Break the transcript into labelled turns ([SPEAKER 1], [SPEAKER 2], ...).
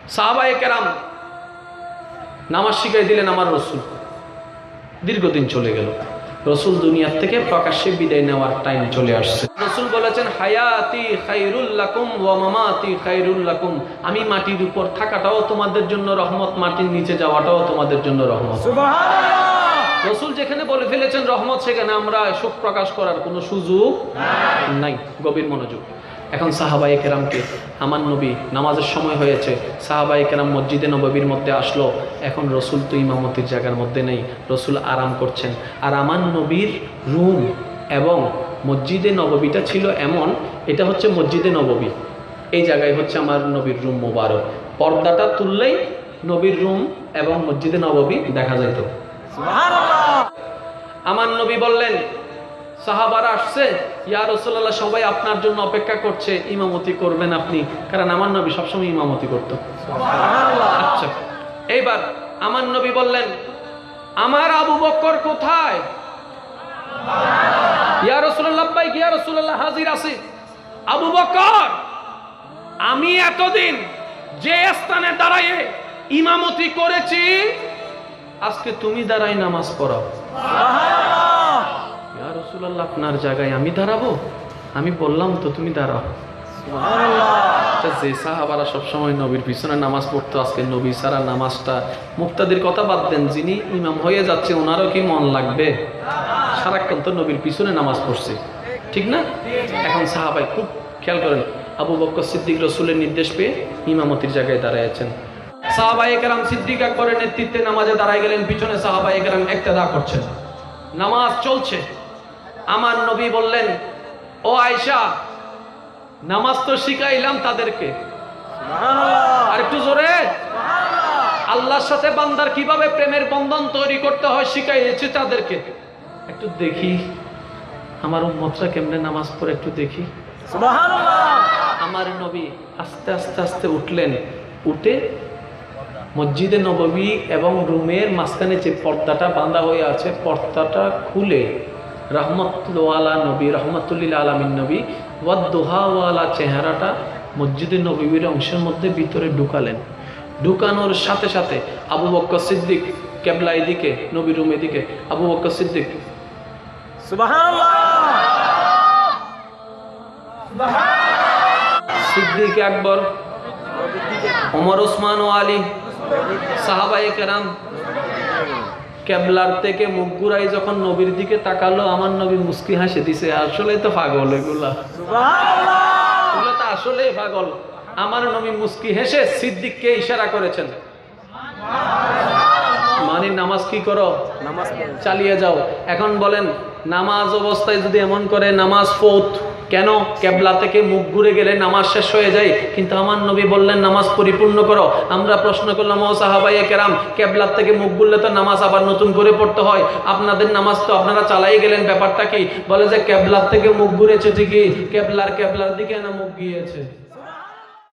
[SPEAKER 1] সাহাবায়ে কেরাম নামাজ শিখাই দিলেন আমার রসুল। দীর্ঘদিন চলে গেল, রসুল দুনিয়ার থেকে প্রকাশ্যে বিদায় নেওয়ার টাইম চলে আসছে। রসুল বলেছেন, হায়াতি খায়রুল লাকুম ওয়া মামাতি খায়রুল লাকুম। আমি মাটির উপর থাকাটাও তোমাদের জন্য রহমত, মাটির নিচে যাওয়াটাও তোমাদের জন্য রহমত। সুবহানাল্লাহ। রসুল যেখানে বলে ফেলেছেন রহমত, সেখানে আমরা শোক প্রকাশ করার কোনো সুযোগ নাই। গভীর মনোযোগ। এখন সাহাবায়ে কেরামকে, আমার নবী নামাজের সময় হয়েছে, সাহাবায়ে কেরাম মসজিদে নববীর মধ্যে আসলো। এখন রসুল তো ইমামতির জায়গার মধ্যে নেই, রসুল আরাম করছেন। আর আমার নবীর রুম এবং মসজিদে নববীটা ছিল এমন, এটা হচ্ছে মসজিদে নববী, এই জায়গায় হচ্ছে আমার নবীর রুম মোবারক। পর্দাটা তুললেই নবীর রুম এবং মসজিদে নববী দেখা যেত। সুবহানাল্লাহ। আমার নবী বললেন, সাহাবারা আসছে, ইয়া রাসূলুল্লাহ সবাই আপনার জন্য অপেক্ষা করছে, ইমামতি করবেন আপনি। কারণ আমার নবী সবসময় ইমামতি করতো। সুবহানাল্লাহ। আচ্ছা, এইবার আমার নবী বললেন, আমার আবু বকর কোথায়? ইয়া রাসূলুল্লাহ, লাব্বাইক ইয়া রাসূলুল্লাহ, হাজির আছি। আবু বকর, আমি এতদিন যে স্থানে দাঁড়ায়ে ইমামতি করেছি, আজকে তুমি দাঁড়াই নামাজ পড়াও। সুবহানাল্লাহ। ইয়া রাসূলুল্লাহ, আপনার জায়গায় আমি দাঁড়াবো? আমি বললাম তো তুমি দাঁড়াও। সুবহানাল্লাহ। যে সাহাবারা সবসময় নবীর পিছনে নামাজ পড়তো, আজকে নবী ছাড়া নামাজটা, মুক্তাদির কথা বাদ দেন, যিনি ইমাম হয়ে যাচ্ছে ওনারও কি মন লাগবে? সারাক্ষণ তো নবীর পিছনে নামাজ পড়ছে, ঠিক না? এখন সাহাবাই খুব খেয়াল করেন, আবু বকর সিদ্দিক রসুলের নির্দেশ পেয়ে ইমামতির জায়গায় দাঁড়াইছেন। সাহাবায়ে কেরাম সিদ্দিক আকবরের নেতৃত্বে নামাজে দাঁড়ায় গেলেন, পিছনে সাহাবায়ে কেরাম ইক্তেদা করছেন, নামাজ চলছে। আমার নবী বললেন, ও আয়েশা, নামাজ তো শিখাইলাম তাদেরকে। সুবহানাল্লাহ। আর একটু জোরে। সুবহানাল্লাহ। আল্লাহর সাথে বান্দার কিভাবে প্রেমের বন্ধন তৈরি করতে হয় শিখাইয়েছি তাদেরকে। একটু দেখি আমার উম্মতরা কেমনে নামাজ পড়ে, একটু দেখি। সুবহানাল্লাহ। আমার নবী আস্তে আস্তে আস্তে উঠলেন, উঠে মসজিদে নববী এবং রুমের মাঝখানে যে পর্দাটা বাঁধা হয়ে আছে, পর্দাটা খুলে রহমতুল্লাহ নবী, রহমতুল্লিল আলামিন নবী ওয়াদ্দুহাওয়ালা চেহারাটা মসজিদে নববীর অংশের মধ্যে ভিতরে ঢুকালেন। ঢুকানোর সাথে সাথে আবু বকর সিদ্দিক কেবলা এদিকে, নবী রুম এদিকে, আবু বকর সিদ্দিক সুবহানাল্লাহ, সিদ্দিক আকবর, ওমর, ওসমান ও আলী, সাহাবায়ে কেরাম কেবলার থেকে মুখ ঘুরাই যখন নবীর দিকে তাকালো, আমার নবী মুস্কি হাসি দিছে। আসলে তো পাগল এগুলা, এগুলো তো আসলেই পাগল। আমার নবী মুস্কি হেসে সিদ্দিককে ইশারা করেছেন, মানে নামাজ কি করো, নামাজ চালিয়ে যাও। এখন বলেন, নামাজ অবস্থায় যদি এমন করে, নামাজ ফৌত কেন? কেবলা থেকে মুখ ঘুরে গেলে নামাজ শেষ হয়ে যায়, কিন্তু আমার নবী বললেন নামাজ পরিপূর্ণ করো। আমরা প্রশ্ন করলাম, ও সাহাবায়ে কেরাম, কেবলার থেকে মুখ ঘুরলে তো নামাজ আবার নতুন করে পড়তে হয়, আপনাদের নামাজ তো আপনারা চালাই গেলেন, ব্যাপারটা কি? বলে যে কেবলার থেকে মুখ ঘুরেছে ঠিকই, কেবলার দিকে না মুখ গিয়েছে।